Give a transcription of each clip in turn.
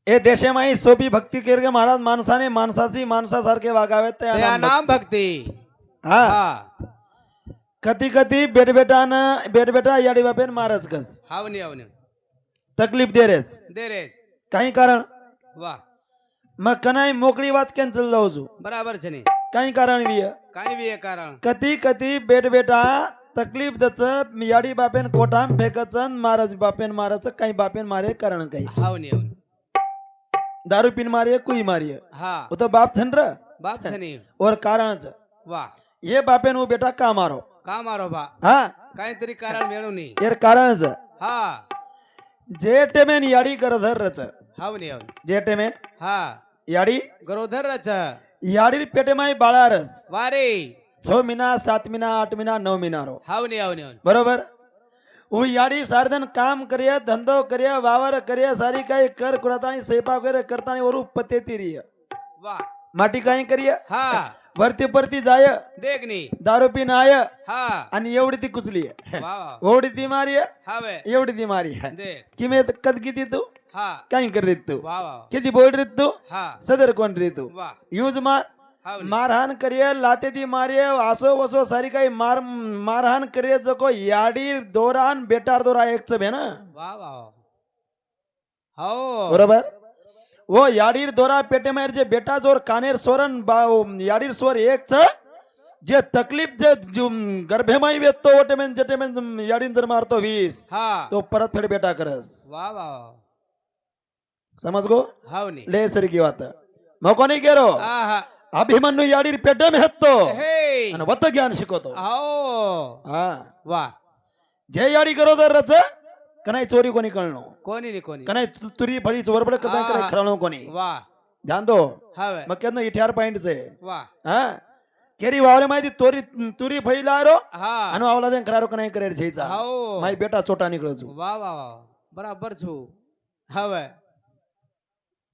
ए देशेमाई सोपी भक्ती केरगे महाराज माणसाने माणसाशी माणसासारखे वागावेत ते त्या नाम भक्ती हा हा कधी कधी बेटा याडी बापेन मारच कस हावनी हावनी तकलीफ दे रेस दे रे काही कारण वा मग कनाई मोकळी વાત કેન્સલ જાઉં છું बराबर છે ને काही कारण बी काही बी एक कारण कधी कधी बेटा तकलीफ दच याडी बापेन कोठाम फेकचन महाराज बापेन मारच काही बापेन मारे कारण काही हावनी हावनी दारू पिन मारिये कुई मारिये हा वो तो बाप छन र बाप છે ને और कारण वा ये बापेन वो बेटा का मारो का मारो बा हा काहीतरी कारण वेळू नाही यार कारण हा जेटेमेन याडी करधर रच हावनी हावनी जेटेमेन हा याडी गरोधर रच याडी पेटेमाई बाळारस वारे 6 महीना 7 महीना 8 महीना 9 महीना रो हावनी हावनी हावनी बरोबर वो याडी सारदन काम करिये धंधो करिये वावर करिये सारी काही कर कुरातानी स्वयंपाक वगैरे करतानी वरू पत्ते तिरिय वा माटी काही करिये हा वरती परती जाय देखनी दारू पिन आय हा आणि एवढी ती कुचली वा एवढी ती मारी हावे एवढी ती मारी देख किमे कद किती तू हा काही कर रीत तू वा वा किती बोल रीत तू हा सदर कोण रीत तू वा यूज मार हावनी मारहाण करिये लाते ती मारिये आसो वसो सारी काही मारहाण करिये जको याडी दोरान बेटार दोरा एक च ना वा वा हो बरोबर वो याडीर दोरा पेटे मार जे बेटा जोर कानेर सोरन याडीर सोर एक च जे तकलीफ जे गर्भेमाई वेतो ओटेमेन जटेमेन याडीन जर मारतो 20 हा तो परत फेड बेटा करस वा वा समज गो हावनी ले सर की वात मग कोणी केरो आहा अभिमन्यू याडीर पेटे में हेतो हे आणि वत ज्ञान शिकवतो हो हा वा जे याडी करो दर रच कनाई चोरी कोणी कळणो कोणी नाही कोणी कनाई तुरी फळी चोरबड कदाय हा. करे खराणो कोणी वा ध्यान दो हवे मग केन 18 पॉइंट से वा हा केरी वावले माहिती तुरी फैलारो हा आणि वावला देन करारो कनाई करे छेचा हो माई बेटा छोटा निकळजू वा वा वा बराबर छू हवे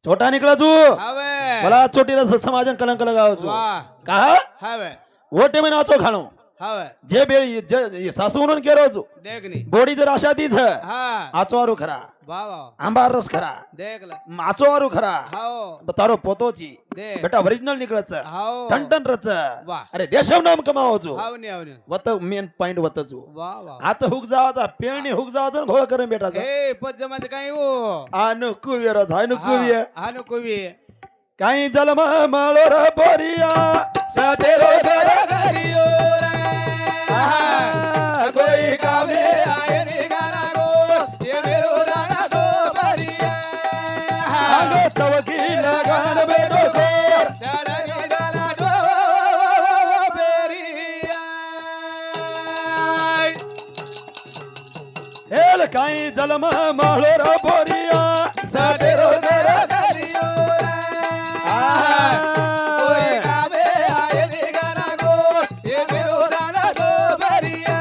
छोटा निकळजू हवे मला छोटीला समाजन कलंक लगावजू वा का हवे ओटे में नाचो खाणो हवे जे बेळी सासू म्हणून केरोजू देखनी बोडी जर आशा तीच हा आचवारू खरा वा वा आंबार रस खरा देखला आचवारू खरा हो तारो पोतोची देख बेटा ओरिजिनल निकळच हो टन रच वा अरे देशव नाम कमावजू हावनी हावनी वत मेन पॉइंट वतजू वा वा आता हुक जावाचा पेरणी हुक जावाचा घोळ करून बेटाचा ए पज्जमाचं काय हो आनु कुविर झायनु कुविय हा नको बी काही जलम माळोर बोरिया सतेरो घरियो कोई कामे आए नी गाना गो ये मेरो राणा गो बरिया आगो चवकी लगान बेटो कोर डाडगी गाना गो बेरिया हेल काही जलम माळोर बोरिया सतेरो घरियो कोई कामे आए नी गाना गो ये मेरो राणा गो बरिया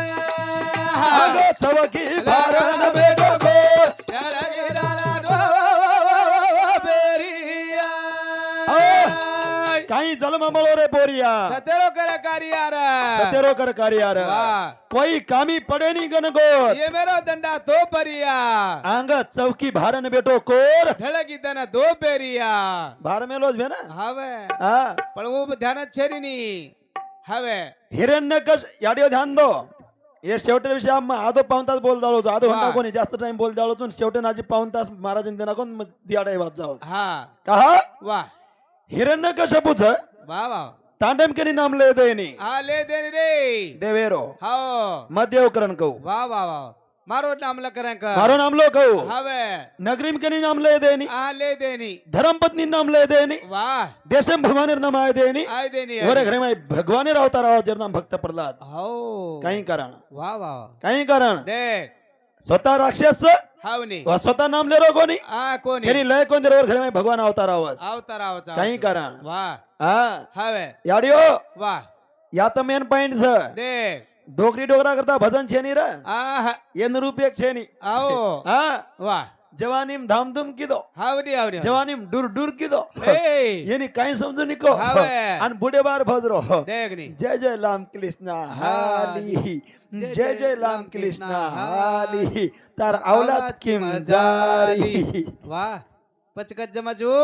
आगो चवकी भारण बेटो कोर काही जलम मळोरे बोरिया सतेरो कर कारियार सतेरो कर कार्यार वाह कोई कामी पडे नी गणगोत ये मेरो दंडा दो परिया अंग चौकी भारण बेटो कोर ढळकी दना दो पेरिया भार मेलोज भे ना हवे हा पण वो ध्यानात छेरी नी हवे हिरण्यकश याडियो ध्यान दो हे शेवटे विषय आधो पाऊन तास बोल जाळो आधो घंटा वा. कोणी जास्त टाइम बोल जाळो शेवटे नाजी पाऊन तास महाराज देना कोण दियाडाय वाद जाव हा कहा वा हिरण्यकशपुच वा वा तांडम केनी नाम ले देनी हा ले देनी रे देवेरो हाओ मध्यव करण कहू वा वा वा मारो नाम लकरं कर मारो नाम लो कहू हवे नगरीम केनी नाम ले देनी आ ले देनी धर्मपत्नी नाम ले देनी वाह देशम भगवानेर नाम आय देनी आय देनी वरे घरे माय भगवानेर अवतार आवा जर नाम भक्त प्रल्हाद हो काही कारण वा वा काही कारण देख स्वतः राक्षस हावनी व स्वतः नाम ले रो कोणी आ कोणी केनी लय कोण देवर घरे माय भगवान अवतार आवाज अवतारावचा काही कारण वाह हा हवे याडियो वाह या तर मेन पॉइंट छ देख डोकरी डोकरा करता भजन छेनी रे आहा ये निरूपक छेनी आओ हा वाह जवानीम धामधूम कीदो हावडी हावडी जवानीम दूर दूर कीदो ए येनी काही समजू निको हावे. आणि बुडे बार भजरो देखनी जय जय राम कृष्ण हाली जय जय राम कृष्ण हाली तार औलाद किम जारी वाह પચકત જમજો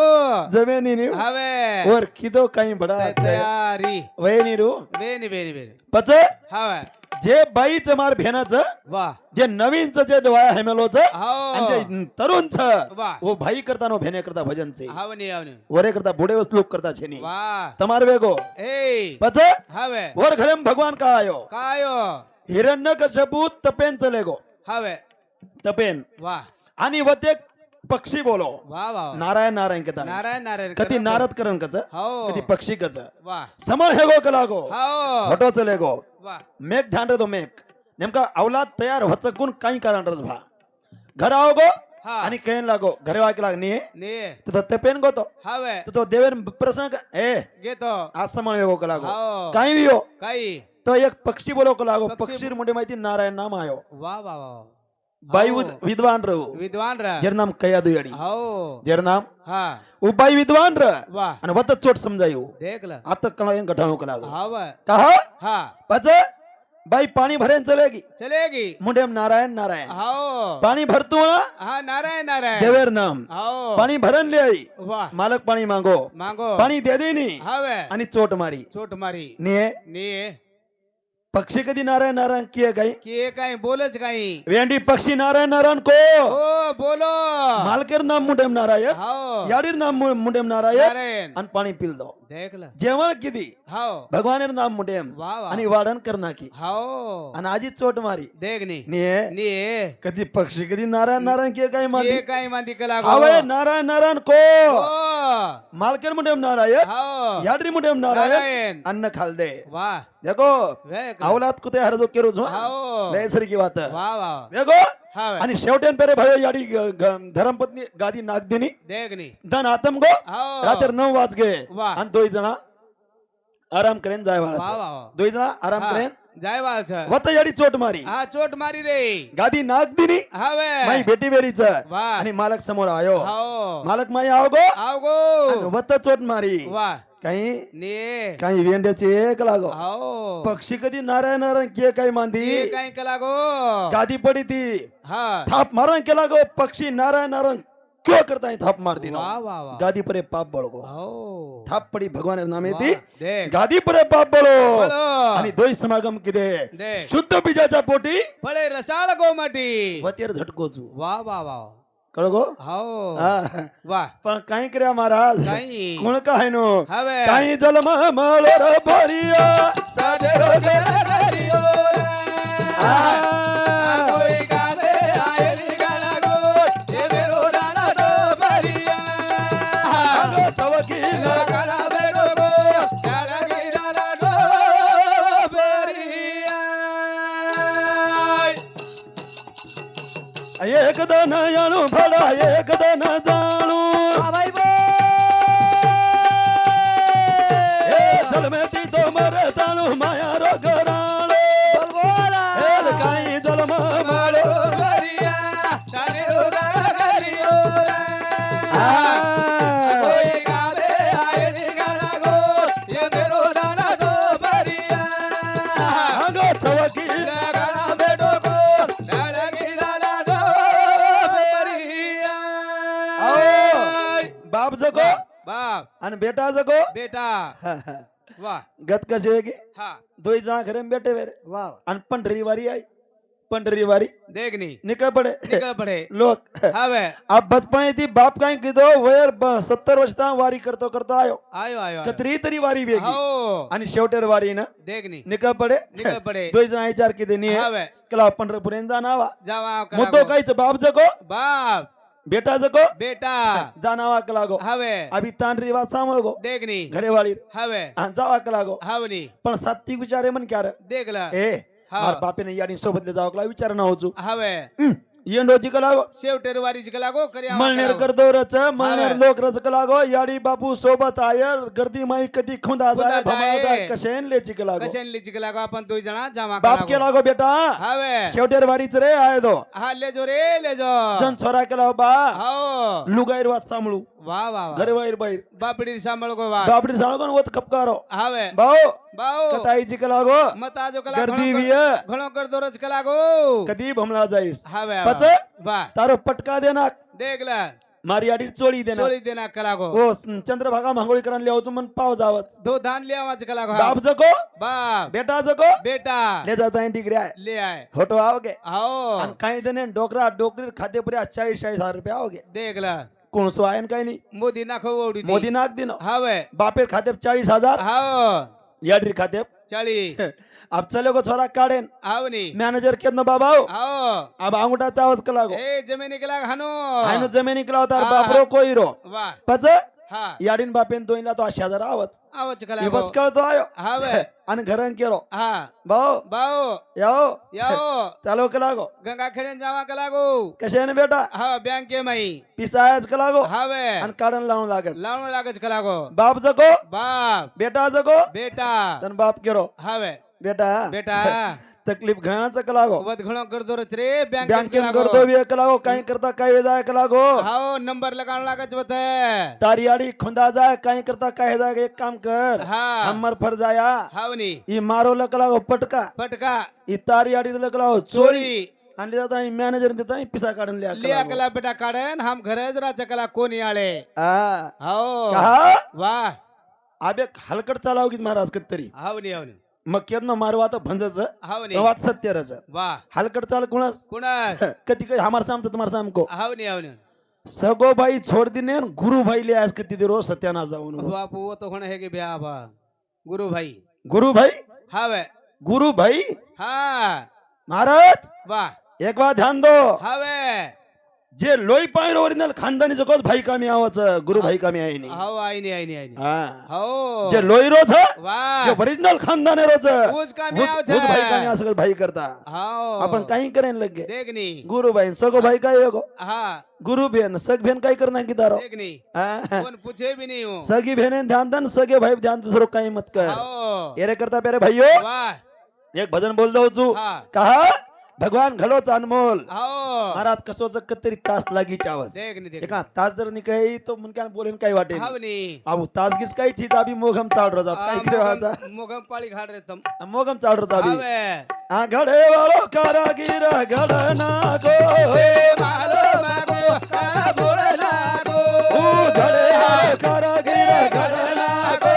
જમેની ની હવે ઓર કીધો કઈ બડા તૈયારી વય ની રૂ બેની બેની બેની પછી હવે जे बाईच मार भेनाचं વાહ जे नवीनच जे डोळा हेमेलोच हाव आणि जे तरुणच વાહ वो भाई करता नो भेने करता भजन से આવની આવની वरे करता बुढ़े श्लोक करता छे नी વાહ तमार वेगो એ पचे હવે वर घरे में भगवान का आयो કાયો हिरण्यकश्यपू तपेन चले गो હવે तपेन વાહ आणि वते पक्षी बोलो વાહ વાહ नारायण नारायण कहता નારાયણ નારાયણ कधी नारद करण कच हो कधी पक्षी कच વાહ समळ हे गो कलागो हो हटो चले गो વાહ मेघ ध्यान रे तो मेघ नेमका अवलाद तयार वचकून काही कारण रस भा घर आओ गो હા आणि कहन लागो घरे वाके लागनी ને तो तेपेन गो तो હવે देवेन प्रसंग ए गेतो आज समळ वेगो कलागो हो काही भी हो काही तो एक पक्षी बोलो कलागो पक्षी पक्षी मुंडे माहिती नारायण नाम आयो વાહ વાહ વાહ बाई हो. विद्वान रहो વિદ્વાન રા जेर नाम कयादु याडी हो जेर नाम હા उ बाई विद्वान र વાહ आणि वत चोट समजायो देख ल आता कळायन गठाणो कलागो હવે कहा હા पच बाई पाणी भरेन चलेगी चलेगी मुंडेम नारायण नारायण हो पाणी भरतो ना હા નારાયણ નારાયણ देवेर नाम हो पाणी भरन ले आई વાહ मालक पाणी मांगो માંગો पाणी दे देनी હવે आणि चोट मारी ચોટ મારી ने ને पक्षी कधी नारायण नारायण किए काही કે કાઈ બોલે જ કાઈ वेंडी पक्षी नारायण नारायण को ઓ બોલો मालकेर नाम मुंडेम नारायण हो याडीर नाम मुंडेम नारायण નારાયણ आणि पाणी पिल दो देख ल जेवण किती हो भगवानेर नाम मुंडेम વાહ વાહ आणि वाढण कर नाकी हो आणि आजी चोट मारी देख नी ने ने कधी पक्षी कधी नारायण नारायण किए काही કે माती કાઈ માંદી કલાગો हवे नारायण नारायण को ओ मालकेर मुंडेम नारायण हो याडरी मुंडेम नारायण નારાયણ अन्न खाल दे વાહ देखो वे अवलाद कुते हरजो केरो जो हो लयसरी की बात વાહ વાહ देखो હવે आणि शेवटेन पेरे भयो याडी धर्मपत्नी गादी नाग दिनी देख नी धन आतम गो हो रात्र 9 वाज गे વાહ आणि दोई जना आराम करेन जाय વાહ वाला વાહ दोई जना आराम હા, करेन જાયવાલ છે वत याडी चोट मारी હા ચોટ મારી રે गादी नाग दिनी હવે माई बेटी बेरीच વાહ आणि मालक समोर आयो हो मालक माई आव गो આવગો आणि वत चोट मारी વાહ काही ને काही वेंड्याचे एक लागो हो पक्षी कधी नारायण नारायण के काही मांदी કે કાઈ કલાગો गादी पडी ती હા थाप मारण केला गो पक्षी नारायण नारायण क्यों करता है थाप मार दिनो વાહ વાહ વાહ गादी परे पाप बळगो हो थाप पडी भगवान नामे ती વાહ, देख गादी परे पाप बळो બોલો आणि दोई समागम किदे देख शुद्ध बीजाच्या पोटी फळे रसाळ गोमाटी वतेर झटकोचू वाह वाह वाह कळगो हो हा वाह पण काही कर्या महाराज काही कोण काय नो હવે काही जलम मळ र भरिया સાજરો ગરિયો आ, કોઈ ગાવે આયલી ગલાગો એ બેરો ડાણા તો ભરિયા आगो चवकील ગલા બેરો ગો ચારા ગિરાના તો ભરિયા एक दन याणू फळा एक दन जाणू हे जलमेती तो मर जाणू माया रो घराणू हेल काही जलम माळो ભરિયા સાજરો ગરિયો आ, કોઈ ગાવે આયલી ગલાગો એ બેરો ડાણા તો ભરિયા आगो चवकील ગલા બેટો ગો ચારા ગિરાના તો ભરિયા बाप जगो બાપ आणि बेटा जगो બેટા વાહ गत कशी वेगी હા दोई जण घरे बेटे वेरे વાહ आणि पंढरी वारी आई पंढरी वारी દેખની निकळ पडे નીકળ પડે लोक હવે आप बचपने थी बाप काही कीधो वयर 70 वर्ष वारी करतो करतो आयो આયો આયો આયો. कतरी तरी वारी वेगी हो आणि शेवटेर वारी ना દેખની निकळ पडे નીકળ પડે दोई जण विचार किती नी હવે कला पंढरपुरेन जानावा જાવા मुद्दो કલાગો काहीच बाप जगो બાપ बेटा जगो બેટા जानावा कलागो હવે अभी तान रिवाज सांभाळगो દેખની घरे वाली હવે आणि जावा कलागो હાવની पण सात्विक विचारे म्हण क्यार દેખ લ ए हा. मार बापेने याडी सोबतले जावा कला विचार ना होचू હવે येंडोची कलागो शेवटेर वारीच कलागो कर्या मळनेर करतो रच मळनेर लोक रच कलागो याडी बापू सोबत आय गर्दी माई कधी खुंदा जाय खुंदा भमा जाय. जाय कशेन लेची कलागो कशाने लिची कलागो आपण दोन जणा जावा बाप कलागो केलागो बेटा હવે शेवटेर वारीच रे आय दो હા લેજો રે લેજો जन छोरा केला बा हो लुगाईर वात सांभळू વાહ વાહ વાહ घरे वाईर बाहेर બાપડી સાંભળ ગો વાત बापडी सांगून वत कपकारो હવે भाऊ બાઉ कताईची कलागो મત આજો કલા गर्दी विय ઘણો કર દોરજ કલાગો कधी भमला जाईस હવે पच વાહ तारो पटका देना દેખ લે મારી આડી ચોળી દેના ચોળી દેના કલાકો ઓ ચંદ્રભાગા માંગોળીકરણ લેવો છું મન પાવ જાવત दो धान ले आवाज कलाको બાપ જકો बाप બેટા જકો बेटा લે જાતા ડીગરી આય ले आए હોટો આવગે आओ અન કાઈ દેને ડોકરા ડોકરી ખાતે પડ્યા 40-60 રૂપિયા આવગે देख ला કોણસો આયન કાઈ નહીં मोदी नाखो ओडी મોદી નાખ દીનો हावे બાપેર ખાતે 40,000 हाओ યાડી ખાતે चली अब चले को छोरा काढेन आवनी मॅनेजर केदन बाबाओ आओ अब अंगुठा चावच कलागो ए जमिनी कला हनो आयनो जमिनी कलाव तार बापरो कोईरो वाह पच हा याडीन बापेन तोईला तो 80,000 आवच आवच हे कलाको बस कळतो आयो हावे आणि घरन केरो हा भाऊ बाओ याओ याओ चालो कलागो गंगा खेडेन जावा कलागो कशेन बेटा हा बँक के माई पिसायच कलागो हावे आणि काढन लावून लागत लावण लागच कलाको बाप जको बाप बेटा जको बेटा तन बाप केरो हावे बेटा बेटा तकलीफ घाणाच कलागो वत घणो करदो रे बँक बँकेन करतो वे कलागो काही करता काही जाय कलागो हाओ नंबर लगाण लागच वत तारियाड़ी खुंदा जाए काही करता कहे जाए एक काम कर हा हमर फर जाया हावनी ई मारो लकलागो पटका पटका ई तारियाड़ी लकलागो चोरी चोरी आणि जाता मॅनेजर देता नाही पिसा काढून लिया लिया कला बेटा काढन हम घर जरा चकला कोणी आले आ हाओ कहा वाह आबे हलकट चालाव की महाराज कत्तरी हावनी हावनी मग केदन मारवात भंजच हावनी प्रवात सत्यरच वाह हलकट चाल कुणास कुणास कती कधी हमार साम तुम्हार साम को हावनी हावनी सगो भाई छोड़ दिने गुरु भाई ले आज कती दे रोज सत्यानाश जाऊन बापू वो तो होणे है कि ब्याह बा गुरु भाई गुरु भाई हावे गुरु भाई हा महाराज वाह एक बात ध्यान दो हावे जे लोई पायर ओरिजिनल खानदानी जगत भाई कामी आवच गुरु भाई कामी आहे नाही हाओ आईनी आईनी आईनी हा हाओ जे लोई रोज जे वाह ओरिजिनल खानदान आहे रोज पूज का मी आव भूत भाई कामी असं भाई करता हाओ आपण काही करेन लगे देखनी गुरु भाई सगो भाई काय येगो हा गुरु बहन सग बहन काय करना की दारो देखनी हा. कोण पूछे भी नहीं हूँ सगी बहने ध्यान दन सगे भाई ध्यान दूसरो काही मत कर हाओ येरे करता प्यारे भाइयों वाह एक भजन बोल दो चू हा कहा भगवान घलोच अनमोल हाओ महाराज कसोच कतरी तास लागी चावस देखनी देखनी एका तास जर निकळे तो मुनक्यान बोलेन काही वाटे हावनी अब तास गिस काही चीज अभी मोगम चाल रजा काही खेळाचा मोगम पाळी घाड रे तम मोगम चाल रजा अभी हावे आ घडे वालो कारागीर घडना गो मारो मागो का बोलना गो ओ घडे वालो कारागीर घडना गो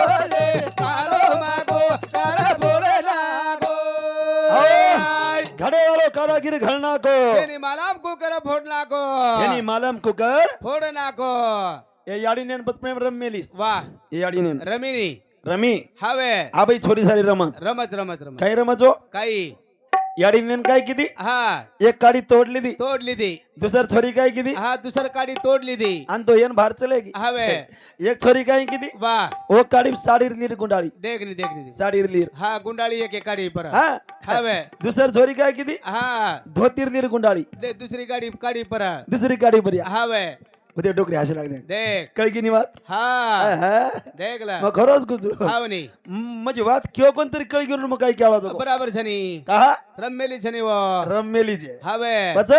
मारो मागो का बोलना गो घडे वालो कारागीर घडना गो जेनी मालाम को कर फोडना को जेनी मालम कुकर फोडना को ए याडी नेन बतप्रेम रमेलीस वाह ए याडी नेन रमिनी रमी हावे आ बाई छोरी सारी रमस रमत रमत रमत काय रमजो काही याडी नेन काय किती हा एक काडी तोडली दी तोडली दी दुसर छोरी काय किती हा दुसर काडी तोडली दी आणि तो येन बाहेर चलेगी हावे एक छोरी काय किती वाह ओ काडी साडी लीर गुंडाळी देखनी देखनी साडी लीर हा गुंडाळी एक काडी पर हा हावे दुसर छोरी काय किती हा धोतीर लीर गुंडाळी दे दुसरी गाडी काडी पर दुसरी काडी बरी हावे उद्या डोकरी हसे लागले देख कळगी नी वात हा देखला मग खरंच गुजू हावनी म्हणजे वात किंवा कोणतरी कळगी मग काय केला तो बराबर छनी कहा रमेली छनी वो रमेली जे हावे बच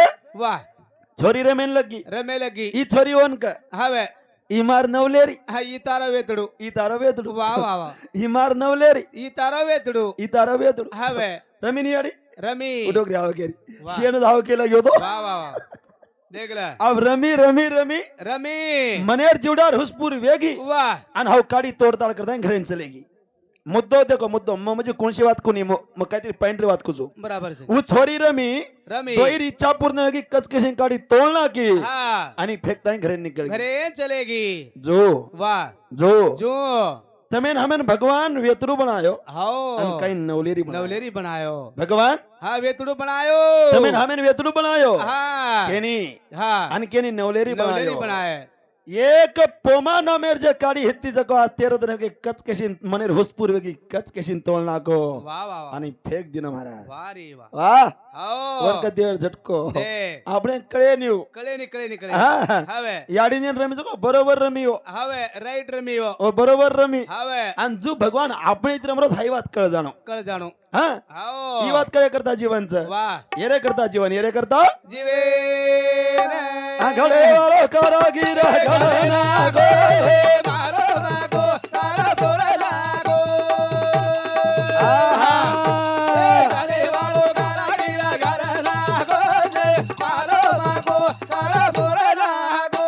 वाह छोरी रमेन लगी रमे लगी ई छोरी ओन का हावे इमार नवलेरी हा ई तारा वेतडू ई तारा वेतडू वाह वाह वाह इमार नवलेरी ई तारा वेतडू ई तारा वेतडू हावे रमिनी याडी रमी डोकरी हाव केली वाह. शेण धाव केला घेऊ तो वाह वाह वाह देखला अब रमी रमी रमी रमी मनेर जिवडार हुसपूर वेगी वाह आणि हाव काडी तोडताड करता घरेन चलेगी मुद्दो देखो मुद्दो म्हणजे कोणशी वात कोणी मग काहीतरी पॉइंट वात कुजो बराबर छे उ छोरी रमी रमी तोईर इच्छा पूर्ण होगी कचकशी काडी तोडना की हा आणि फेकता घरे निकल घरे चलेगी जो वाह जो जो तमेन हमेन भगवान वेतरू बनायो हाओ आणि काही नवलेरी बनायो नवलेरी बनायो भगवान हा वेतडू बनायो तमेन हमेन वेतरू बनायो हा केनी हा आणि केनी नवलेरी नवलेरी बनायो बनाए एक पोमा नामेर जे काडी हित्ती जको आ तेरो दिन के कच कशिन मनेर हुसपूर वेगी कच कशिन तोलना को वाह वाह वाह आणि फेक दिन महाराज वाह रे वाह वाह आओ वर का देवर झटको दे આપણે કળે ન્યુ कळे निकळे હા हावे યાડીને રમી જકો બરોબર રમીઓ हावे राईट रमियो ઓ બરોબર રમી हावे અને જો ભગવાન આપણે તરમરો હાઈ વાત કળ જાણો कळ जाणू હા हाओ ઈ વાત કळे કરતા જીવન છે वाह એરે કરતા જીવન એરે કરતા जीवे આ ઘડે વાળો કારાગીર ઘડના ગો मारो मागो तारा बोले लागो આહા घरे वाळो कारागीरा घरे लागो मारो मागो तारा बोले लागो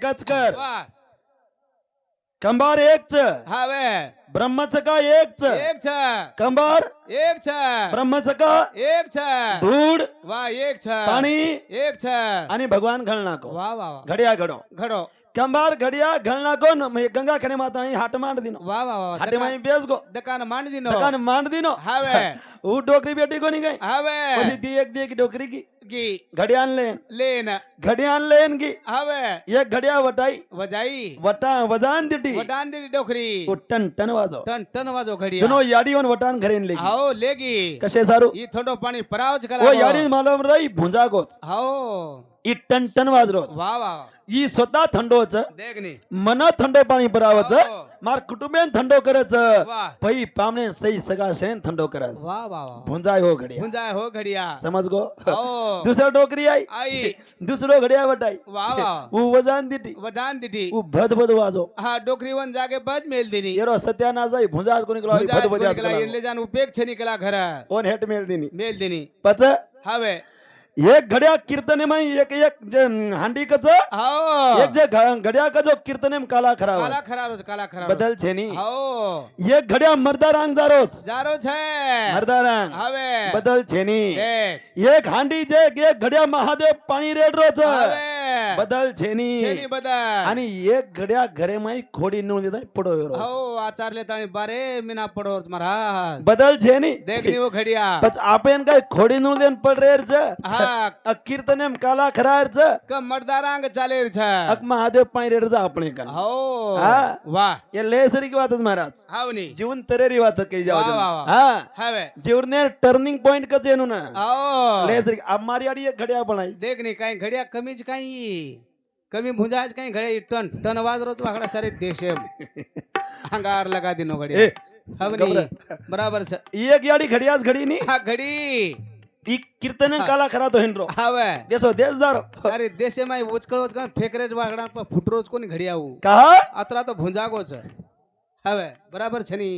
एकच कर वा कंबार एकच हवे ब्रह्मच का एकच एक छ कंबार एक छ ब्रह्मच का एक छ धूळ वा एक छ पाणी एक छ आणि भगवान घालनाको वा वा वा घडिया घडो घडो कंबार घडिया घालनाको गंगा खने माता हाट मांड दिनो वा वा वा हाटे माई बेस गो दकान मांड दिनो दकान मांड दिनो हवे ऊ डोकरी बेटी कोणी गई हवे પછી दी एक डोकरी की की घडियान लेन लेन घडियान लेन की हवे एक घडिया वटाई वजाई वटा वजान दिटी वटान दी डोकरी ऊ टन टन वाजो टन टन वाजो घडिया दोनो याडी वन वटान घरेन लेगी आओ लेगी कसे सारू ई थोडो पाणी परावच ओ कला याडी मालूम रही भुंजा गोस आओ ई टन टन वाजरोस वा वा ई स्वतः थंडोच देखनी मन थंडो पाणी परावच हो. मार कुटुंबेन थंडो करच वाह पई पामणे सई सगा शेन थंडो करच वा वा वा भुंजाय हो घडिया गुंजाय हो घडिया समझ गो आओ दुसरा डोकरी आई आई दुसरो घडिया वटाई वा वा ऊ वजान दिटी वडान दिटी ऊ भद भद वाजो हा डोकरी वन जागे बज मेल दिनी येरो सत्यानाश आई भुंजाज कोणी कला गुंजाय भद भद निकला येले जान उपेग छे निकला घर ओन हेट मेल दिनी मेल दिनी पच हवे एक घड्या कीर्तने में एक एक जे हांडी कच आओ एक जे घड्या का जो कीर्तने में काला खरा काला खरा रोज काला खरा बदल छे नी आओ एक घड्या मर्दा रांग जारोस जारो छे मर्दा रांग हवे बदल छे नी देख एक हांडी जे एक घड्या महादेव पाणी रेड रोच हवे बदल छे नी छेनी बदल आणि एक घड्या घरे माई खोडी नु देताय पडो रोज हो आचारले तानी बारे मीना पडो महाराज बदल छे नी देखनी वो घडिया बस आपण काय खोडी नु देन पड रेरच हा कीर्तनेम काला खरारच क मर्दारांग चालेर छ अक महादेव पाणी रेडच आपण का हो हा. वाह ये लेसरी की बात महाराज हावनी जीवन तरेरी बात कही जाओ वाह, वाह, वाह. हाँ हवे जीवने टर्निंग पॉइंट कच येनु ना आओ लेसरी अब मारी आडी एक घड्या बनाई देखनी काही घडिया कमीच काही कमी भुंजाज काही घडे टन टन वाज रोज वाकडा सारे देश अंगार लगा दिनो घडिया ए हवनी बराबर छ एक याडी घडियाच घडी नी हा घडी ई कीर्तन काला खरा तो हिंड्रो हवे देसो देश जारो सारे देशे माई उचकळ फेकरे वाकडा फुटरोज कोणी घडी आऊ कहा अतरा तो भुंजागो छ हवे बराबर छनी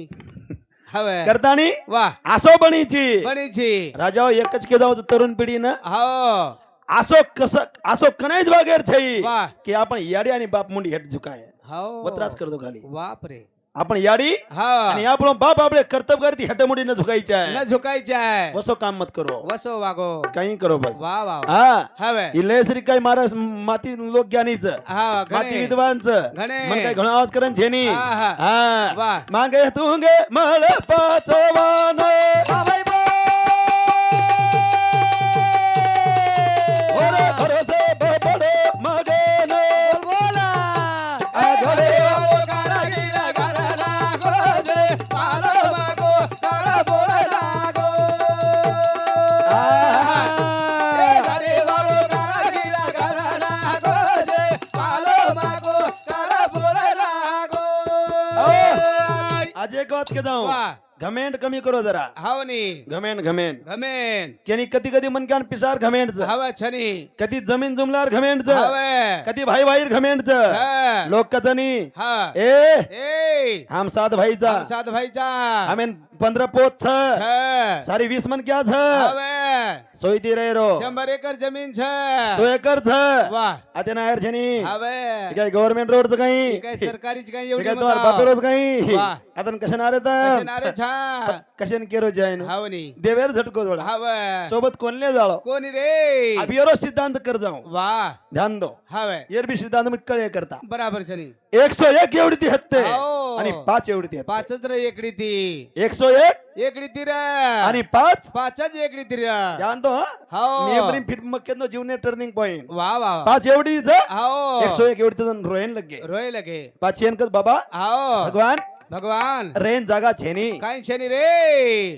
हवे करतानी वाह आसो बणीची बणीची राजाओ एकच के जाऊ तरुण पिढी ना हो आसो कस आसो कनाईच बागेर छई वाह की आपण याडी आणि बाप मुंडी हेट झुकाय हो वत्राच करतो खाली बाप रे आपण याडी हा आणि आपण बाप आपले कर्तव्य करती हेट मुंडी न झुकायची आहे न झुकायचे आहे वसो काम मत करो वसो वागो काही करो बस वा वा हा हवे इलेसरी काय महाराज माती लोक ज्ञानीच हा माती घणे विद्वानच घणे. मन काय घणा आवाज करन छेनी हा, हा. हा वाह. मागे तुंगे मळ पाचवान ओरे भरोसे बडो मगन बोला घरे वालो गारा गिरा गारा लागो जे पालो मागो गारा बोला लागो घरे वालो गारा गिरा गारा लागो जे पालो मागो गारा बोला लागो आज एक बात के जाऊं वाह घमेंड कमी करो जरा हावनी घमेंड घमेंड घमेन केनी कधी कधी मनकान पिसार घमेंडच हवा छनी कधी जमीन जुमलार घमेंडच हवे कधी भाई भाईर घमेंडच हा. लोक कचनी हा ए ए हम सात भाईचा हम साथ भाईचा हमें 15 पोत छ छ सारी 20 मन क्या छ हवे सोयती रे रो 100 एकर जमीन छ 100 एकर छ वाह आता नायर छनी हवे काय गव्हर्नमेंट रोडच काही काय सरकारीच काय एवढी काय तुम्हार बापे रोज काही वाह. आता कशन आरे तर नारे छा कशन केरो जायन हावनी देवेर झटको जोडा हवे सोबत कोणले जाळो कोणी रे अब येरो सिद्धांत कर जाऊं वाह ध्यान दो हवे येर भी सिद्धांत में कळे करता बराबर छनी 101 एवढी ती हत्ते हो. आणि 5 एवढी ती हत्ते. पाचच रे एकडी ती 101 एकडी ती रे आणि 5 पाचच एकडी ती रे ध्यान दो हा हो नेबरिंग फिट मक्केनो जीवने टर्निंग पॉइंट वाह वाह 5 एवढी ज हो 101 एवढी तर रोयन लगे रोय लगे 5 येनकच बाबा हो भगवान भगवान रेन जागा छेनी काय छनी रे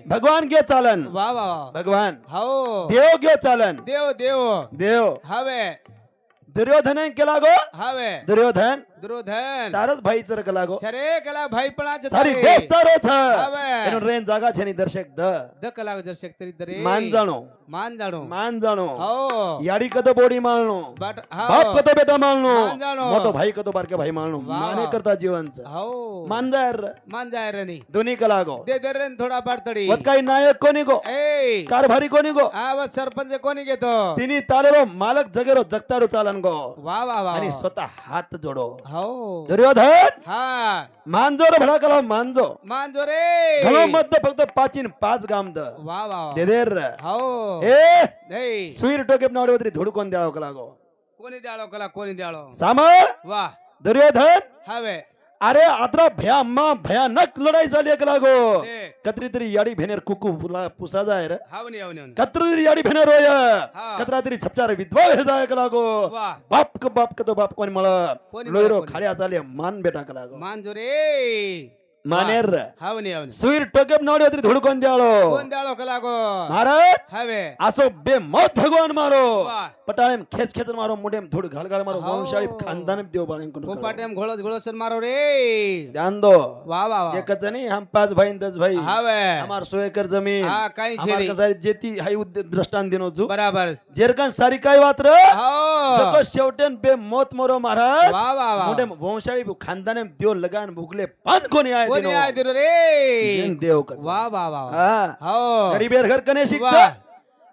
भगवान घे चालन वाह वाह भगवान हो देव घे चालन देव देव देव हवे दुर्योधन केला गो हवे दुर्योधन દુર્યોધન તારજ ભાઈ ચરક લાગો છરે કલા ભાઈ પણ આ સારી બેસ્તારો છે હવે એનો રેન જાગા છે ની દર્શક દ કલા જરશક તરી દરે માન જાણો માન જાણો હો હો યાડી કદો બોડી માળનો બટ બાપ કદો બેટા માળનો માન જાણો. મોટો ભાઈ કદો બારકે ભાઈ માળનો વાહ, માને વાહ. કરતા જીવન છે હો માનદાર માન જાય રની ધોની કલાગો દે દરેન થોડા પાડતડી વતકાઈ નાયક કોની ગો એ કારભારી કોની ગો આ વત સરપંચ કોની કેતો तिनी तारेरो मालक जगेरो जगतारो चालन गो વાહ વાહ વાહ आणि स्वतः हात जोडो હો दुर्योधन હા मांजो रे भडा कला मांजो માનજો રે घणो मत फक्त पाचीन पाच गाम द વાહ વાહ देदेर હો ए એ सुईर टोकेप नावडे वतरी धुड कोण द्याव कलागो કોની દાળો કલા કોની દાળો सामळ વાહ दुर्योधन હવે अरे आदरा भयानक लढाई झाली एक लागो દે कत्री तरी याडी भेनेर कुकू पुसा जाय रे આવની આવની આવની कत्री तरी याडी भेनेर होय हा. कत्रा तरी छपचार विधवा हे जाय लागो વાહ बाप क तो बाप कोणी मला कोणी लोयरो मला, कोणी? खाड्या चाले मान बेटा कलागो માનજો રે मानेर આવની આવની सुईर टोकेप नावडे वतरी धुड कोण द्याळो કોણ દાળો કલાકો महाराज હવે असो बेमौत भगवान मारो વાહ पटाळेम खेच खेच मारो मुडेम धुड घाल घाल मारो हाव. वंशाळी खानदान देव बाळें कोण ફોપાટેમ ઘોળો ઘોળો સર મારો રે ध्यान दो વાહ વાહ વાહ एकच नाही हम 5 भाई 10 भाई હવે हमार 100 एकर जमीन હા કઈ છે हमार રે कसारी जेती हाय दृष्टांत दिनो छु બરાબર जेरकन सारी काय वात र હો जको शेवटेन बेमौत मरो महाराज વાહ વાહ વાહ मुडेम वंशाळी खानदाने देव लगान भुगले पान कोणी आहे કોની दिनो આ દીરો રે जेन देव कसा વાહ वाह वाह हा હો गरीबेर घर कने शिकत वाह.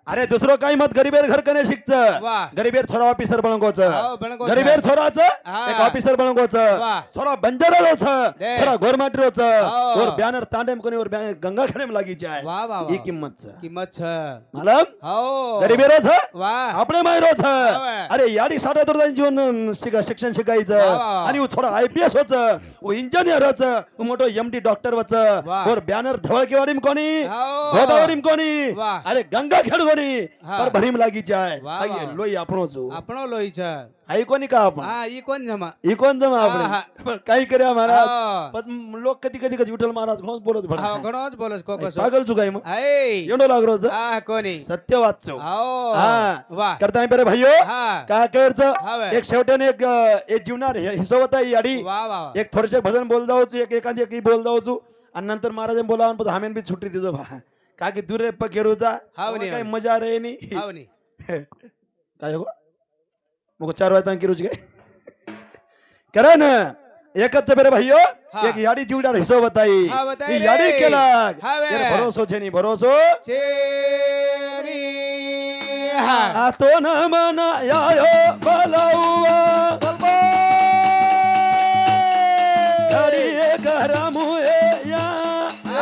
अरे दुसरो काही मत गरीबेर घर कने शिकत वाह. गरीबेर छोरा ऑफिसर बनगोच हो, बनगोच. गरीबेर छोराच हा. एक ऑफिसर बनगोच वाह. छोरा बंजारारोच दे. छोरा गोरमाट रोच हो. और बॅनर तांडेम कोणी और गंगा खेडेम लागी जाय વાહ વાહ ही વાહ किंमत छ કિંમત છે मालम હો गरीबेरो छ વાહ आपले मायरो छ होय. अरे याडी 60 जीवन शिक्षण शिकायचं वाह, वाह. आणि उ छोरा आयपीएस होच उ इंजिनियर होच उ मोठो एमडी डॉक्टर होच वाह. और बॅनर ढवळकेवाडीम कोणी हो. गोदावरीम कोणी वाह. अरे गंगा खेड कोणी हा. पर भरीम लागी जाय वाह, हाय, वाह. लोई આપણો છું આપણો લોહી છે आई कोणी का आपण હા ઈ કોણ જમા ही कोण जमा हा, આપણે हा. पण काही करे महाराज હા पण लोक कधी कधी कधी विठ्ठल महाराज म्हणून बोलत હા भडा ઘણો જ બોલો છો કોકો છો पागल चुकाय मग એ एवढं लागरो આ કોની सत्य वाचो આવો हा વાહ करताय बरे भाईयो હા काय करचं હવે एक शेवटेने एक जीवनार हिशोबत आहे याडी વાહ વાહ વાહ. एक थोडेसे भजन बोल जाऊ एक एखादी एक बोल जाऊ आणि नंतर महाराज बोलावून पण हामेन बी छुट्टी देतो भा का की दूर रे पकेरूचा हाव नी, काही हाव. मजा रे नी આવની काय हो मग 4 वाजता किरूच काय करा ना एकच बेरे भाईयो हा. एक याडी जीवडार हिशोब बताई हा, बताई ही याडी रे. केला हावे. यार भरोसो छे नी भरोसो ચેરી હા आ तो न मना यायो बोलावा याडी घरामु या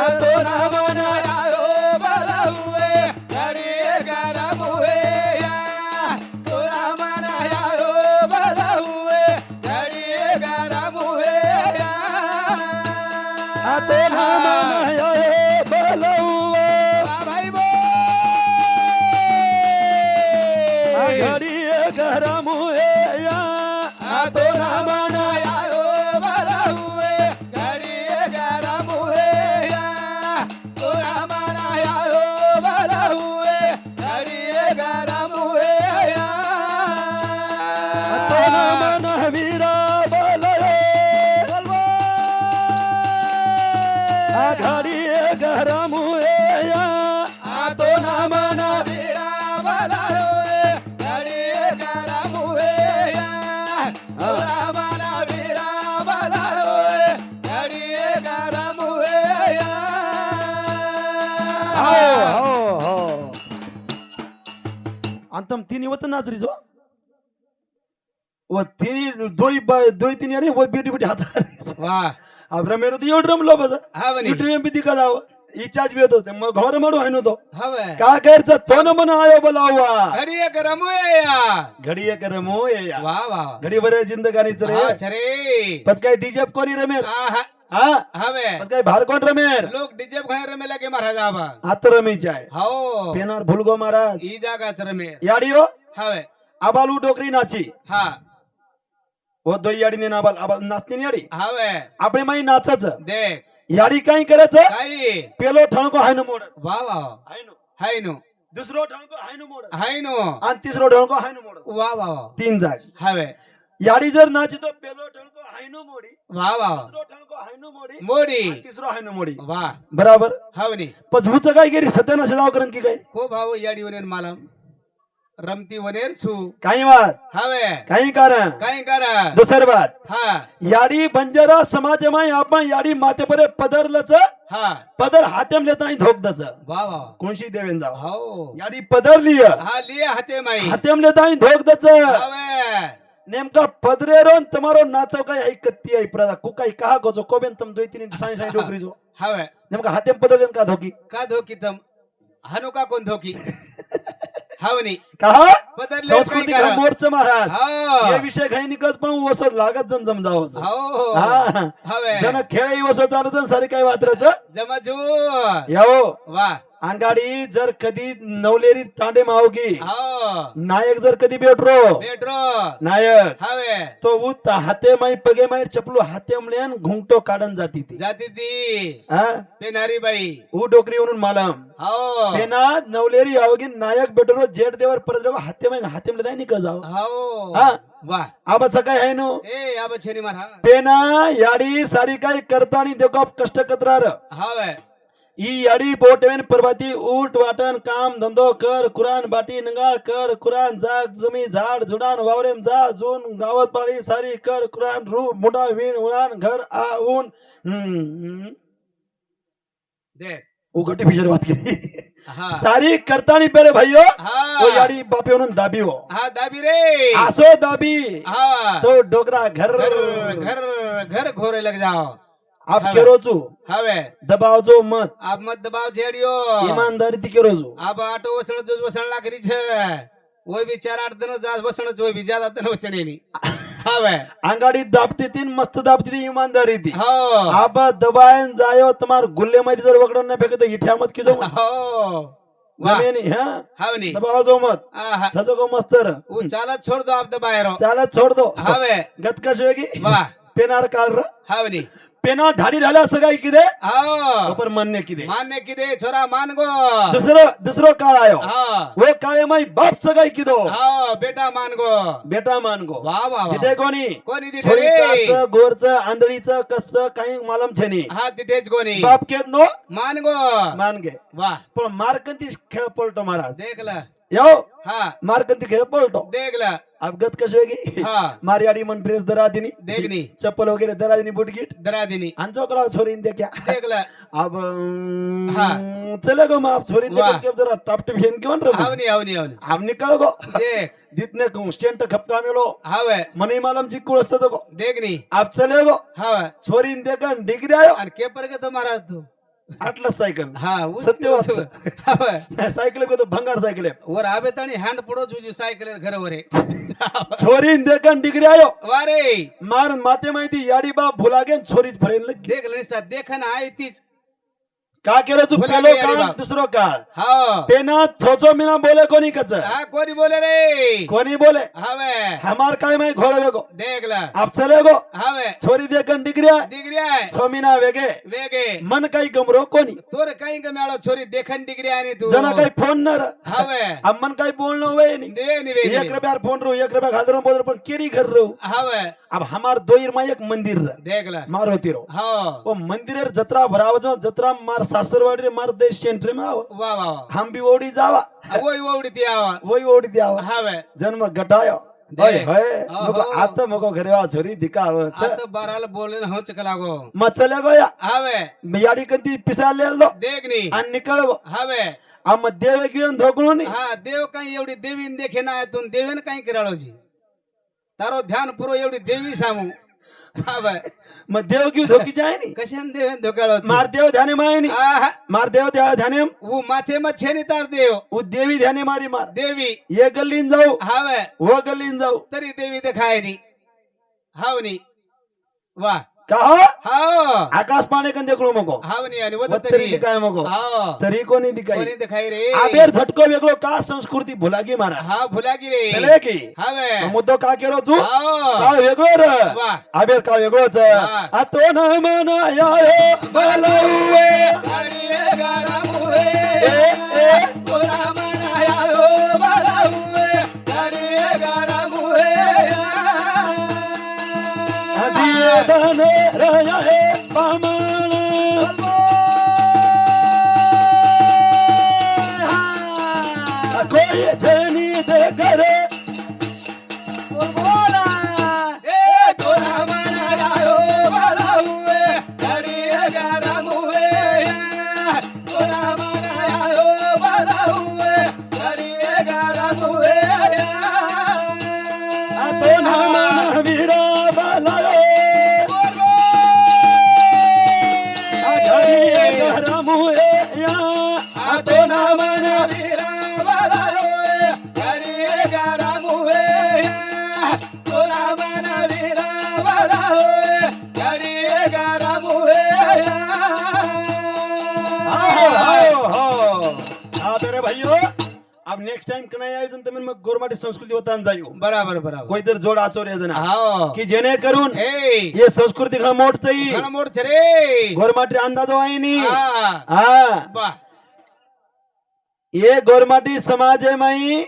આ તો ના બનાયો બલાવે કરી ગરમુએ યા તો ના બનાયો બલાવે કરી ગરમુએ યા आ तो न मना यायो बोलावा ભાઈ બો आ घरी घरामु या આ તો ના બનાયો બલાવે કરી ગરમુએ યા તો ના બનાયો બલાવે કરી ગરમુએ યા तो न मना वीरा बोलायो आ घरी घरामु या આ તો ના મના વીરા બલાવે કરી ગરમુએ યા તો ના મના વીરા બલાવે કરી ગરમુએ યા हो हो अंतम तिनी वत नाचरी जो व तिनी दोई तिनी आणि व बेटी बेटी हात વાહ आपला मेरो तो एवढं रमलो बस હા બની युट्यूब बी दिका दाव इचाच बी होतो मग घर माडू आहे नो तो હવે का करायचं तो न मन आयो बोलावा ઘડીએ ગરમુએ યા घडी एक रमो ये या વાહ વાહ घडी बरे जिंदगानीच रे હા છરે पच काय डीजे कोणी रमेर આ हा હવે पच काय भार कोण रमेर લોક ડીજે ઘણે રમે લાગે મારા જાબા आत रमी जाय હાઓ पेनार भुलगो महाराज ઈ જાગા જ રમે याडियो હવે आबालू डोकरी नाची હા व दोई याडी ने आबाल आबाल नाचती याडी હવે આપણે माई नाचाच દેખ याडी काय करायचं કાઈ पेलो ठणको हायनो मोड વાહ વાહ हायनो હાઈનો दुसरो ठणको हायनो मोड હાઈનો आणि तिसरो ठणको हायनो मोड વાહ વાહ વાહ. 3 जाग હવે याडी जर नाची तो पेलो ठणको हायनो मोडी, वा वा दुसरो ठणको हायनो मोडी, मोडी आणि तिसरो हायनो मोडी. वा बराबर. हावनी पजवूचं काय गेली सत्यानाश जाव करण की काय को भाऊ याडी वनेर मालम रमती वनेर छु काही वाद हवे काही कारण काय करा दुसरी बात हा याडी बंजारा समाजमाय आपण याडी मातेपरे पदरलच हा पदर हातेम लेता आणि धोकदच वा वा कोणशी देवेन जाव हो याडी पदरली हा लिये हाते माई हातेम लेता आणि धोकदच हवे नेमका पदरेरोन તમારો નાતો કઈ આઈ કત્તી આઈ પ્રદા કુકાઈ કહા ગો કોબેન તમ દોઈ તીન સાઈ સાઈ ડોકરી જો हवे नेमका हातेम पदरेन का धोकी का धोकी तम हनु का कोण धोकी हावनी कहा पदरले संस्कृती काय का करा मोर्च महाराज हा हे विषय काही निकळत पण वसत लागत जन जमजाव हो हा हवे जन खेळ वसत चालत जन सारी काय वात्रच जमाजू याओ वा अंगाडी जर कधी नवलेरी तांडे मावगी हो नायक जर कधी भेटरो बेट्रो नायक हवे तो उत हाते माई पगे माई चपलू हाते मल्यान घुंगटो काढन जाती ती जाती ती हा पेनारी बाई ऊ डोकरी म्हणून मालम हो पेना नवलेरी आवगी नायक भेटरो जेठ देवर परत जाऊ हाते माई हाते मध्ये निकळ जाव हो हा वा आबाच काय आहे नो ए या बछनी मारा पेना याडी सारी काय करतानी देखो कष्ट कतरार हवे ई याडी बोटवेन परवाती ऊट वाटन काम धंदो कर कुरान बाटी नंगाळ कर कुरान जाग जमी झाड झुडान वावरेम जा जून गावात पाळी सारी कर कुरान रू मुडा विण उडान घर आ ऊन दे उगटी पिशर बात केली हा सारी करतानी पेरे भाईयो हा ओ याडी बापे म्हणून दाबी हो हा दाबी रे असो दाबी हा तो डोकरा घर घर घर घर घोरे लग जाओ आप केरोचू हवे दबाव जो मत आप मत दबाव छेड़ियो ईमानदारी ती केरोचू आप ऑटो वसण जो वसण लाकरी छे वो भी 4-8 दिन जास वसण जो भी ज्यादा दिन वसणे नी हवे अंगाडी दाबती तीन मस्त दाबती ती ईमानदारी ती हो आप दबायन जायो तुम्हार गुल्ले मध्ये जर वगडन नाही फेकत हिठ्या मत की जाऊ हो वाह जमेनी हा हवनी दबाव जो मत आहा सजो को मस्तर वो चालत छोड़ दो आप दबायरो चालत छोड दो हवे गतकश वेगी वाह पेनार काढ र हवनी पेना ढाडी ढाल्या सगाई किदे हो पर मान्य किदे मान्य किदे छोरा मान गो दुसरो काळ आयो हा वो काळे माई बाप सगाई किदो हा बेटा मान गो बेटा मान गो वाह वाह वाह तिथे कोणी कोणी दिठे थोडी रे काचं, गोरचं आंधळीचं कसं काही मालम छेनी हा तिथेच कोणी बाप केत नो मान गो मान गे वाह पण मारकंती खेळ पळतो महाराज देखला यो हा मारकंती खेळ पळतो देखला अपघात कशी वेगी हा मारियाडी मन ड्रेस दरादिनी देखनी चप्पल वगैरे दरादिनी बुटगीट दरादिनी आमच्या कडा छोरीन दे क्या देखला अब हा. चले गो मग आप छोरीन दे वाह. क्या जरा टाप टिप हेन क्यों रे हवनी हवनी हवनी हम निकल गो देख दितने स्टेंट खपका मेलो हवे मनी मालम चिक्कुळ असतं गो देखनी आप चले गो हवे छोरीन दे गन डिग्री आयो आणि केपर के तो महाराज तू आटला सायकल हा उस सत्यवाच हवे सायकल को तो भंगार सायकल है वर आबे ताणी हँड पडो जुजू सायकल घर वर छोरीन दे गन डिग्री आयो वारे मार माते माहिती याडी बाप भुला गेन छोरीत फरेन लग देख लेसा देखन आहे तीच का केलं तू भुला पेलो गे याडी काळ बाप. दुसरो काळ हा पेना थोचो मिना बोले कोणी कच हा कोणी बोले रे कोणी बोले हवे हमार काय माही घोळ वेगो देखला आप चले गो हवे छोरी दे गन डिग्री आहे डिग्री आहे छो मिना वेगे वेगे मन काही गमरो कोणी तोर काही का मेळो छोरी देखन डिग्री आहे तू जना काही फोन नर हवे अम्मन काही बोलणं वय नाही दे निवे एक रुपयार फोन रो एक रुपया खादरो बोल पण केरी घर रो हवे अब हमार दोईर मा एक मंदिर र देखला मार होती रो हो वो मंदिरेर जत्रा भराव जो जत्रा मार सासरवाडी रे मार देश सेंटर में आव वा वा वा हम भी ओडी जावा वोई वोडी ती आवा वही ओडी द्यावा हवे जन्म घटायो दे. होय होय अहो. मगो आता मगो घरी वा छोरी दिकाव आता बाराला बोलले हो चकलागो मग चले गो या हवे मी याडी कंती पिसाले लो देखनी आणि निकळ गो हवे आम देव घेऊन धोकणून नी. हा देव काही एवढी देवीन देखे ना तुम देवेन काही कराळोजी तारो ध्यान पुरो एवढी देवी सामू हवे मग देव घेऊ धोकी जाय नी कशान देवेन धोकाळो मार देव ध्याने माय नी आहा मार देव ध्याने वो माथे मच्छेनी तार देव उ देवी ध्याने मारी मार देवी ये गल्लीन जाऊ हवे वो गल्लीन जाऊ तरी देवी देखाय नी हावनी वा का हो हाव आकाश पाणे कंदे कळू मगो हावनी आणि वद वत्तरी तरी दिकाय मगो हाव तरी कोणी दिकाय कोणी देखाय रे आबेर झटको वेगळो का संस्कृती भुलागी मारा हा भुलागी रे चले की हवे मग मुद्दो का केलो तू हाव काळ वेगळो र वा आबेर काळ वेगळोच वा. आ तो न मन यायो बलवे बामण कोई छेनी दे करे अब नेक्स्ट टाइम कनाई आयोजन तुम्ही मग गोरमाटी संस्कृती वतान जायो बराबर बराबर कोई तर जोड आचोर येजना हाव की जेणे करून ए ये संस्कृती घा मोडचई घणा मोड रे गोरमाटी अंदाजो आईनी हा हा बा ये गोरमाटी समाज है माई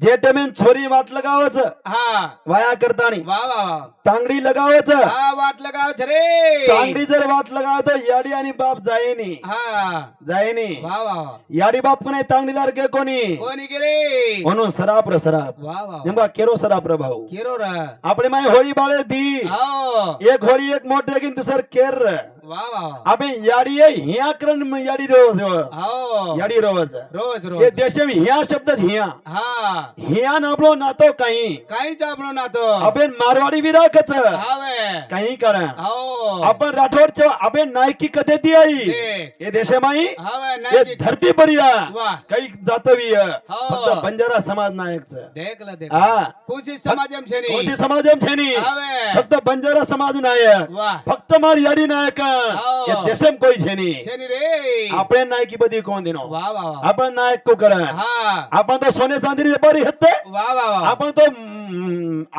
जेटमेन छोरी वाट लगावच हा वाया करतानी वा वा वा टांगडी लगावच हा वाट लगाव रे टांगडी जर वाट लगावत याडी आणि बाप जायनी हा जायनी वा वा वा याडी बाप कोणी टांगडीदार के कोणी कोणी गेले म्हणून सराप रे सराप वा वा नेमका केरो सराप रे भाऊ केरो र आपले माई होळी बाळे दी हाव एक होळी एक मोठे की दुसर केर वा वा अबे याडी ये हिया करण याडी रोज हाव याडी रोज रोज ये रोज देश में हिया शब्द हिया हा हिया ना आपलो नातो काही काही चापलो ना तो अबे मारवाडी विराकच हावे काही करा हाव आपण राठोडच्या अबे नायकी कधी दी आई देख ये देशे माई हावे ये नाही धरती बरिया वा काही जातवी हो. फक्त बंजारा समाज नायकच देखला देख हा कोची समाजम छेनी कोची समाजम छेनी हावे फक्त बंजारा समाज नायक वा फक्त मार याडी नायक हो. ये देशम कोई छेनी छेनी रे आपण नायकी बदी कोण दिनो वा वा वा आपण नायक को करा हा आपण तो सोने चांदी व्यापारी हत्ते वा वा वा आपण तो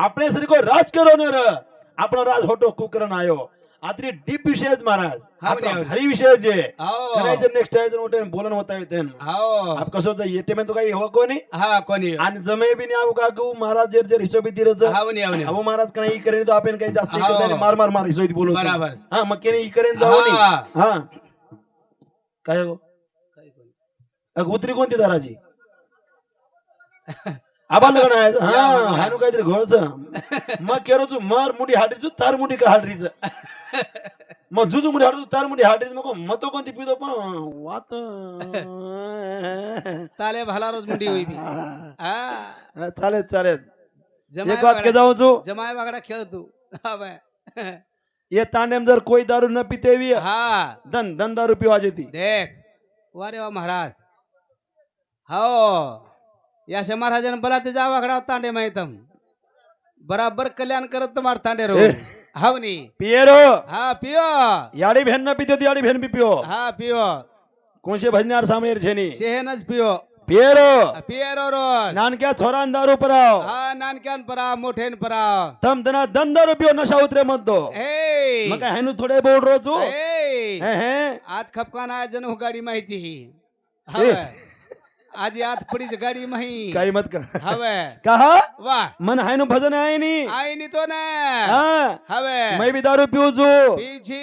आपले सरी को राज करोनर आपण राज होटो कुकरन आयो आतरी डीप विषय महाराज हा म्हणे, आपला हा हरी विषय जे हाव करायचं नेक्स्ट टाइम मोठे बोलणं होता येते हाव आप कसं होतं येते में तो काही हो कोणी हा कोणी आणि जमे बी नाही काकू महाराज जर जर हिशोबी दिरच हावनी हावनी अबो महाराज काही करेन तो आपण काही जास्त हाव. करता मार मार मार हिशोबी बोलू बराबर. हा मग केने करेन जाऊ नी हा. हा काय हो अग उतरी कोणती दाराची आबा लग्न आहे या हा बघा. हानू काहीतरी घोळच मग केरोचू मार मुडी हाडरीचू तार मुडी का हाडरीच मग जुजू मुडी हाडू तार मुडी हाडरीच मग मतो कोणती पितो पण वात ताले भला रोज मुंडी होई बी हा चालेल चालेल जमाय एक बात के बागडा- जाऊ चू जमाय बागडा खेळ तू हा बाय ये तांडेम जर कोई दारू न पीते भी हा दन दारू पिवा जेती देख वारे वा महाराज हो या शे महाराजानं बला ते जा वागडा तांडे माहितम बराबर कल्याण करत मार तांडे रो हावनी पिएरो हा पियो याडी भेन न पीते होती याडी भेन भी पियो हा पियो कौन से भजनार सामने छेनी शेहनच पियो पिएरो पियरो रोज नानक्या छोरान दारू पराव हा नानक्यान परा मोठेन पराव तम दना दन दारू पियो नशा उतरे मत दो ए मग काय हेनु थोडे बोल रोजू ए हे आज खपकाना जणू गाडी माहिती हवे आज आज पडीच गाडी माही काही मत का हवे कहा वा मन हायनु भजन आहे नी आई नी तो ना हा हवे मै बी दारू पिऊ जू पीछी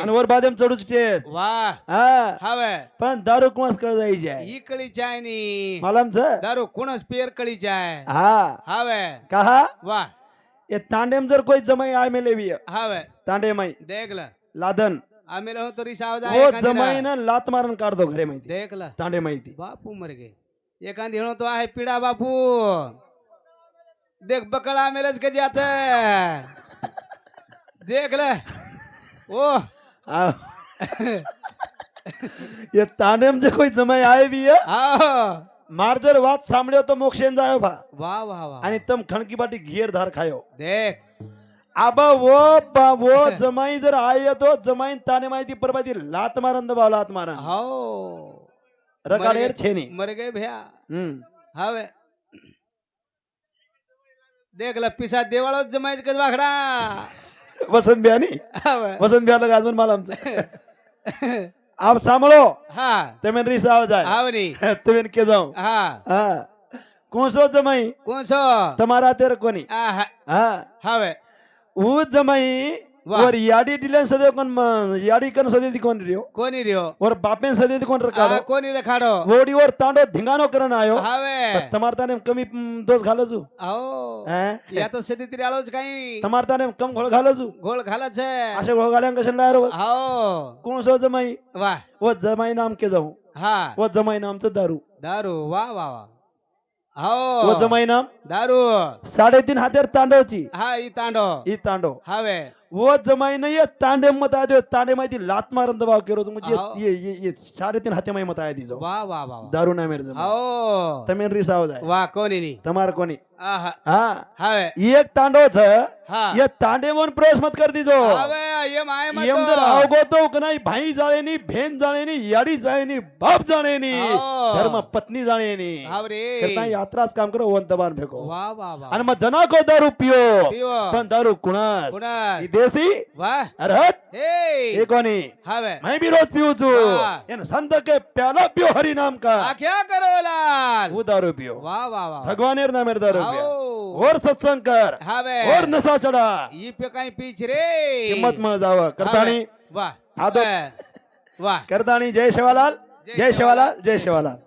आणि वर बादेम चढूच टेच वा हा हवे पण दारू कुवास कळ जायची आहे ही कळी चाय नी मालमच दारू कोणच पेर कळी चाय हा हवे कहा वा ये तांडेम जर कोई जमाई आय में लेवी हवे तांडे माई देखला लादन आम्ही लो तो रिसाव वो जाय जमाई ना लात मारन काढ दो घरे माहिती देखला तांडे माहिती बापू मर गे एखादी तो आहे पिढा बापू देख बकळा मेलच कधी आता देख ले ओ आ. ये तांडेम जे कोई जमाई आय भी है हा मार जर वात सामने तो मोक्षेन जायो भा वा वा वा आणि तम खणकी बाटी घेर धार खायो देख आबा वो जमाई जर आय तो जमाईन ताने माहिती परबादी लात मारन दबाव लात मारन हो रकाडेर छेनी मर गए भैया हम्म हवे देख ल पिसा देवाळो जमायच कद वाखडा वसंत बियानी हवे वसंत बिया लगा अजून मला आमचं आप सांभळो हा तुम्हें रिस आव जाए हावनी तुम्हें के जाऊं हा हाँ कौन सो जमाई कोण सो तुम्हारा तेरे कोनी हा हाँ हवे वो जमाई वाह. और याडी डिलेन सदे कोन याडी कन सदे दी कोन रियो कोणी रियो और बापेन सदे दी कोन रकाडो कोणी रे खाडो वोडी और तांडो धिंगानो करन आयो हावे तमारताने कमी दोष घालजू अहो हैं या तर शेती तरी आलोच काही तमारताने कम घोळ घालजू गोळ घालाच असे घोळ घाल्यान कशन लारो हो कोण सो जमाई वा वो जमाई नाम के जाऊ हा वो जमाई नामचं दारू दारू वा वा वा वो हो जमाई नाम दारू 3.5 हातेर तांडवची हा ई तांडो ही तांडव हावे वो जमाई नाही तांडे मत आयो तांडे माहिती लात मारन दबाव केरो म्हणजे अहो. ये 3.5 हाते माई मत आय दिजो वा वा वा वा. दारू ना मेर जमाई हो तमेन रिसाव जाय वा कोणी नी तमार कोणी आहा हा हावे एक तांडव छ हा ये तांडे मन प्रवेश मत कर दीजो हावे ये माय मत येम जर आवगो तो कनाई भाई जाळेनी भेन जाळेनी याडी जाळेनी बाप जाळेनी अहो. धर्म पत्नी जाळेनी हावरे करता यात्राच काम करो वन दबान फेको वा वा वा आणि मग जना को दारू पियो पिओ पण दारू कुणास कुणास? ही देसी वा अरे हट हे ये कोणी हावे मैं भी रोज पीऊ छू वाह. इन संत के प्याला पियो हरि नाम का आ क्या करो लाल वो दारू पियो वा वा वा भगवानेर नामेर दारू पियो आओ और सत्संग कर हावे और नशा चढ़ा ई पे काही पीच रे किंमत म जाव करतानी वा आदो वा करतानी जय शिवालाल जय शिवालाल जय शिवालाल